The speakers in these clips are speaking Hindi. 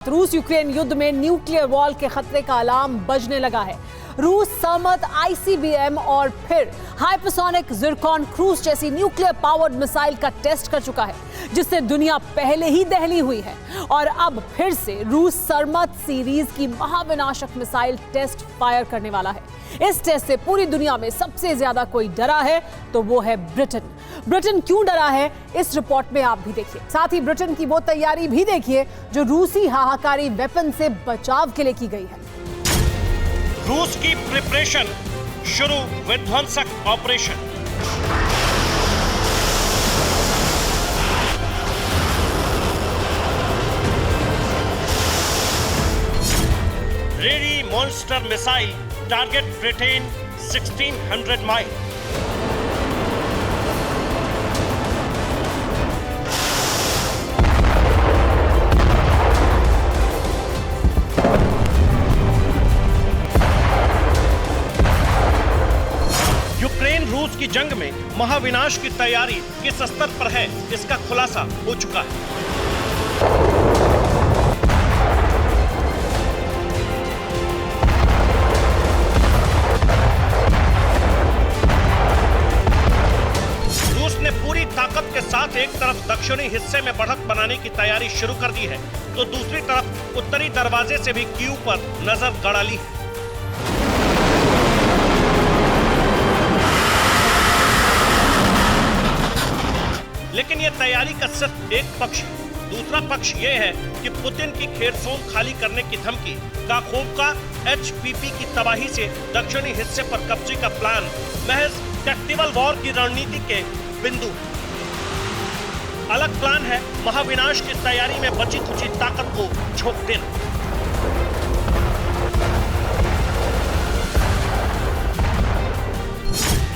रूस यूक्रेन युद्ध में न्यूक्लियर वॉर के खतरे का अलार्म बजने लगा है। रूस सर्मत, आईसीबीएम और फिर हाइपरसोनिक जिरकॉन क्रूज जैसी न्यूक्लियर पावर्ड मिसाइल का टेस्ट कर चुका है, जिससे दुनिया पहले ही दहली हुई है। और अब फिर से रूस सर्मत सीरीज की महाविनाशक मिसाइल टेस्ट फायर करने वाला है। इस टेस्ट से पूरी दुनिया में सबसे ज्यादा कोई डरा है तो वो है ब्रिटेन। ब्रिटेन क्यों डरा है, इस रिपोर्ट में आप भी देखिए। साथ ही ब्रिटेन की वो तैयारी भी देखिए जो रूसी हाहाकारी वेपन से बचाव के लिए की गई है। रूस की प्रिपरेशन शुरू, विध्वंसक operation. Ready monster missile target Britain 1600 mile. Ukraine रूस की जंग में महाविनाश की तैयारी किस स्तर पर है, इसका खुलासा हो चुका है। रूस ने पूरी ताकत के साथ एक तरफ दक्षिणी हिस्से में बढ़त बनाने की तैयारी शुरू कर दी है, तो दूसरी तरफ उत्तरी दरवाजे से भी कीव पर नजर गड़ा ली है। लेकिन यह तैयारी का सिर्फ एक पक्ष है। दूसरा पक्ष यह है कि पुतिन की खेरसोन खाली करने की धमकी, काखोव का एचपीपी की तबाही से दक्षिणी हिस्से पर कब्जे का प्लान महज टैक्टिकल वॉर की रणनीति के बिंदु है। अलग प्लान है महाविनाश की तैयारी में बची खुची ताकत को झोंक देना।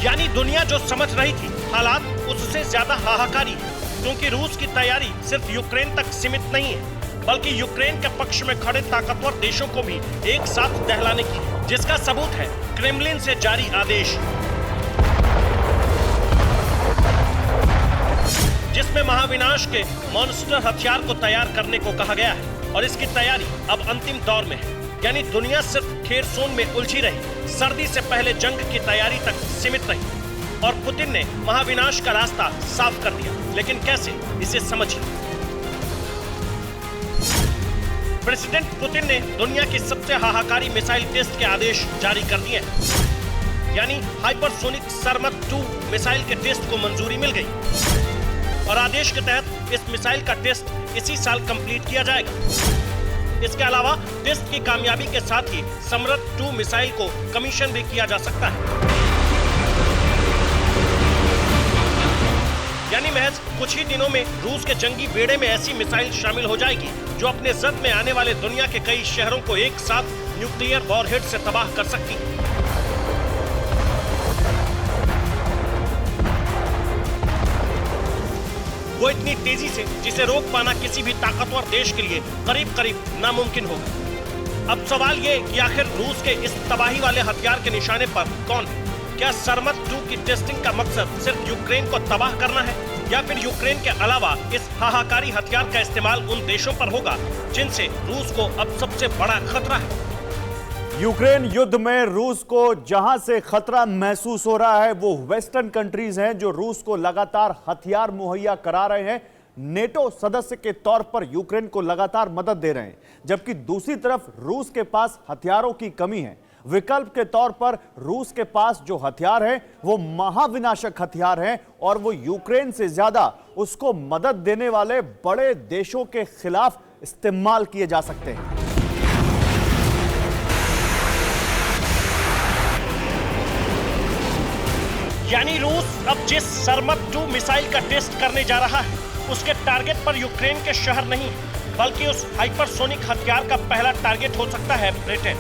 यानी दुनिया जो समझ रही थी हालात उससे ज्यादा हाहाकारी है, क्योंकि रूस की तैयारी सिर्फ यूक्रेन तक सीमित नहीं है, बल्कि यूक्रेन के पक्ष में खड़े ताकतवर देशों को भी एक साथ दहलाने की है, जिसका सबूत है क्रेमलिन से जारी आदेश, जिसमें महाविनाश के मॉन्स्टर हथियार को तैयार करने को कहा गया है। और इसकी तैयारी अब अंतिम दौर में है। यानी दुनिया सिर्फ खेरसोन में उलझी रही, सर्दी से पहले जंग की तैयारी तक सीमित रही और पुतिन ने महाविनाश का रास्ता साफ कर दिया। लेकिन कैसे, इसे समझिए। प्रेसिडेंट पुतिन ने दुनिया की सबसे हाहाकारी मिसाइल टेस्ट के आदेश जारी कर दिए हैं। यानी हाइपरसोनिक सर्मत 2 मिसाइल के टेस्ट को मंजूरी मिल गई और आदेश के तहत इस मिसाइल का टेस्ट इसी साल कंप्लीट किया जाएगा। इसके अलावा टेस्ट की कामयाबी के साथ ही समरत 2 मिसाइल को कमीशन भी किया जा सकता है। यानी महज कुछ ही दिनों में रूस के जंगी बेड़े में ऐसी मिसाइल शामिल हो जाएगी जो अपने जद में आने वाले दुनिया के कई शहरों को एक साथ न्यूक्लियर वॉरहेड से तबाह कर सकती है। वो इतनी तेजी से जिसे रोक पाना किसी भी ताकतवर देश के लिए करीब करीब नामुमकिन होगा। अब सवाल ये कि आखिर रूस के इस तबाही वाले हथियार के निशाने पर कौन है? क्या सर्मत 2 की टेस्टिंग का मकसद सिर्फ यूक्रेन को तबाह करना है, या फिर यूक्रेन के अलावा इस हाहाकारी हथियार का इस्तेमाल उन देशों पर होगा जिनसे रूस को अब सबसे बड़ा खतरा है? यूक्रेन युद्ध में रूस को जहां से खतरा महसूस हो रहा है वो वेस्टर्न कंट्रीज हैं जो रूस को लगातार हथियार मुहैया करा रहे हैं। नेटो सदस्य के तौर पर यूक्रेन को लगातार मदद दे रहे हैं, जबकि दूसरी तरफ रूस के पास हथियारों की कमी है। विकल्प के तौर पर रूस के पास जो हथियार है वो महाविनाशक हथियार हैं और वो यूक्रेन से ज्यादा उसको मदद देने वाले बड़े देशों के खिलाफ इस्तेमाल किए जा सकते हैं। यानी रूस अब जिस सर्मत 2 मिसाइल का टेस्ट करने जा रहा है उसके टारगेट पर यूक्रेन के शहर नहीं, बल्कि उस हाइपरसोनिक हथियार का पहला टारगेट हो सकता है ब्रिटेन।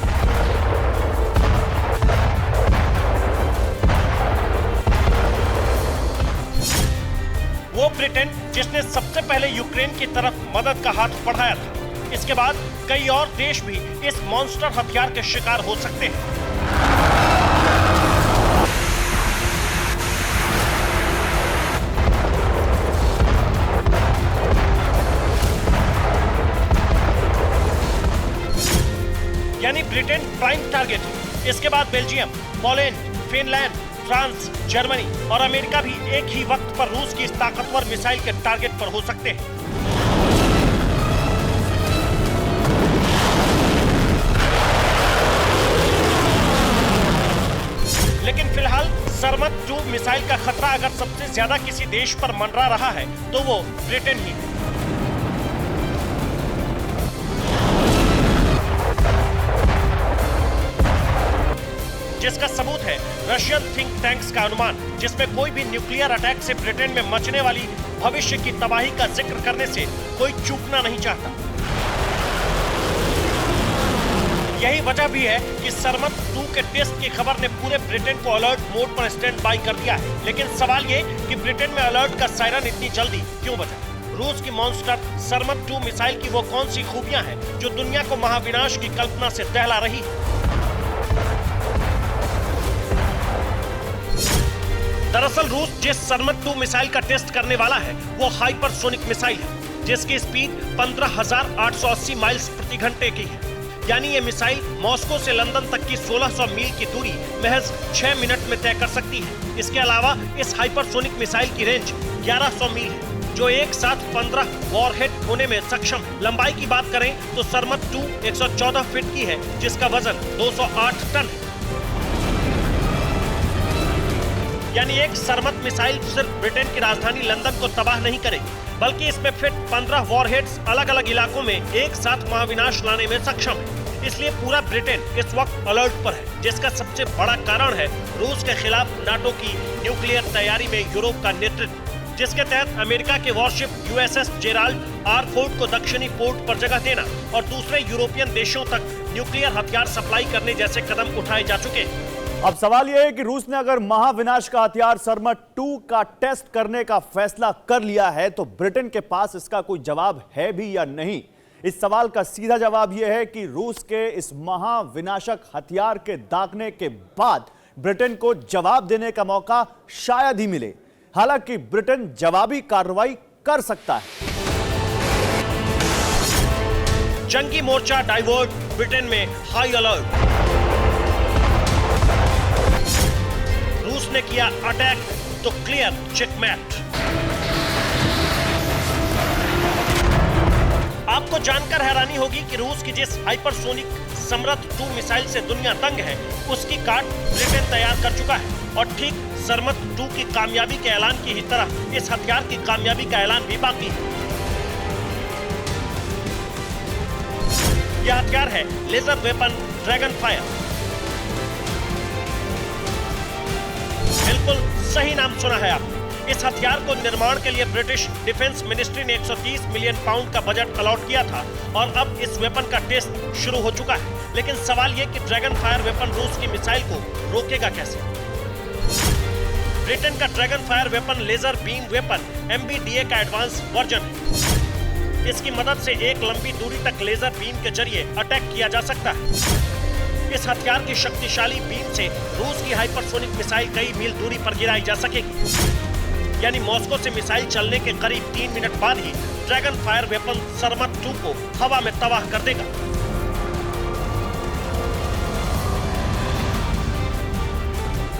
वो ब्रिटेन जिसने सबसे पहले यूक्रेन की तरफ मदद का हाथ बढ़ाया था। इसके बाद कई और देश भी इस मॉन्स्टर हथियार के शिकार हो सकते हैं। यानी ब्रिटेन प्राइम टारगेट है। इसके बाद Belgium, Poland, Finland, France, Germany और अमेरिका भी एक ही वक्त पर रूस की इस ताकतवर मिसाइल के टारगेट पर हो सकते हैं। लेकिन फिलहाल सरमत 2 मिसाइल का खतरा अगर सबसे ज्यादा किसी देश पर मंडरा रहा है तो वो ब्रिटेन ही है। जिसका सबूत है रशियन थिंक टैंक्स का अनुमान, जिसमें कोई भी न्यूक्लियर अटैक से ब्रिटेन में मचने वाली भविष्य की तबाही का जिक्र करने से कोई चूकना नहीं चाहता। यही वजह भी है कि सरमत 2 के टेस्ट की खबर ने पूरे ब्रिटेन को अलर्ट मोड पर स्टैंड बाय कर दिया है। लेकिन सवाल ये कि ब्रिटेन में अलर्ट का सायरन इतनी जल्दी क्यों बजा? रूस की मॉन्स्टर सरमत 2 मिसाइल की वो कौन सी खूबियां हैं जो दुनिया को महाविनाश की कल्पना से दहला रही है? दरअसल रूस जिस सरमत 2 मिसाइल का टेस्ट करने वाला है वो हाइपरसोनिक मिसाइल है, जिसकी स्पीड 15,880 माइल्स प्रति घंटे की है। यानी ये मिसाइल मॉस्को से लंदन तक की 1600 मील की दूरी महज 6 मिनट में तय कर सकती है। इसके अलावा इस हाइपरसोनिक मिसाइल की रेंज 1100 मील है, जो एक साथ 15 वॉरहेड होने में सक्षम है। लंबाई की बात करें तो सरमत 2 114 फीट की है, जिसका वजन 208 टन है। यानी एक सरमत मिसाइल सिर्फ ब्रिटेन की राजधानी लंदन को तबाह नहीं करेगी, बल्कि इसमें फिट 15 वॉरहेड्स अलग अलग इलाकों में एक साथ महाविनाश लाने में सक्षम है। इसलिए पूरा ब्रिटेन इस वक्त अलर्ट पर है, जिसका सबसे बड़ा कारण है रूस के खिलाफ नाटो की न्यूक्लियर तैयारी में यूरोप का नेतृत्व, जिसके तहत अमेरिका के worship USS Gerald R Ford को दक्षिणी पोर्ट पर जगह देना और दूसरे यूरोपियन देशों तक न्यूक्लियर हथियार सप्लाई करने जैसे कदम उठाए जा चुके हैं। अब सवाल यह है कि रूस ने अगर महाविनाश का हथियार सरमत 2 का टेस्ट करने का फैसला कर लिया है तो ब्रिटेन के पास इसका कोई जवाब है भी या नहीं। इस सवाल का सीधा जवाब यह है कि रूस के इस महाविनाशक हथियार के दागने के बाद ब्रिटेन को जवाब देने का मौका शायद ही मिले। हालांकि ब्रिटेन जवाबी कार्रवाई कर सकता है। जंगी मोर्चा डाइवर्ट, ब्रिटेन में हाई अलर्ट। रूस ने किया अटैक तो क्लियर चेकमेट। आपको जानकर हैरानी होगी कि रूस की जिस हाइपरसोनिक सरमत 2 मिसाइल से दुनिया दंग है, उसकी काट ब्रिटेन तैयार कर चुका है। और ठीक सरमत 2 की कामयाबी के ऐलान की ही तरह इस हथियार की कामयाबी का ऐलान भी बाकी है। यह हथियार है लेजर वेपन ड्रैगन फायर। बिल्कुल सही नाम सुना है आपने। इस हथियार को निर्माण के लिए ब्रिटिश डिफेंस मिनिस्ट्री ने 130 मिलियन पाउंड का बजट अलॉट किया था और अब इस वेपन का टेस्ट शुरू हो चुका है। लेकिन सवाल यह कि ड्रैगन फायर वेपन रूस की मिसाइल को रोकेगा कैसे? ब्रिटेन का dragon fire weapon laser beam weapon MBDA का एडवांस वर्जन है। इसकी मदद से एक लंबी दूरी तक लेजर बीम के जरिए अटैक किया जा सकता है। इस हथियार की शक्तिशाली बीम से रूस की हाइपरसोनिक मिसाइल कई मील दूरी पर गिराई जा सकेगी। यानी मॉस्को से मिसाइल चलने के करीब 3 मिनट बाद ही ड्रैगन फायर वेपन सरमत 2 को हवा में तबाह कर देगा।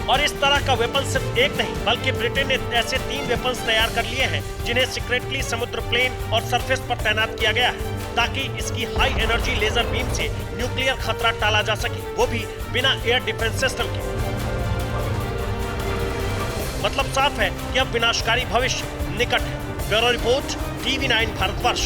और इस तरह का वेपन सिर्फ एक नहीं बल्कि ब्रिटेन ने ऐसे 3 वेपन्स तैयार कर लिए हैं जिन्हें सीक्रेटली समुद्र प्लेन और सरफेस पर तैनात किया गया है, ताकि इसकी हाई एनर्जी लेजर बीम से न्यूक्लियर खतरा टाला जा सके, वो भी बिना एयर डिफेंस सिस्टम के। मतलब साफ है कि अब विनाशकारी भविष्य निकट है। Bureau report, TV9 Bharatvarsh.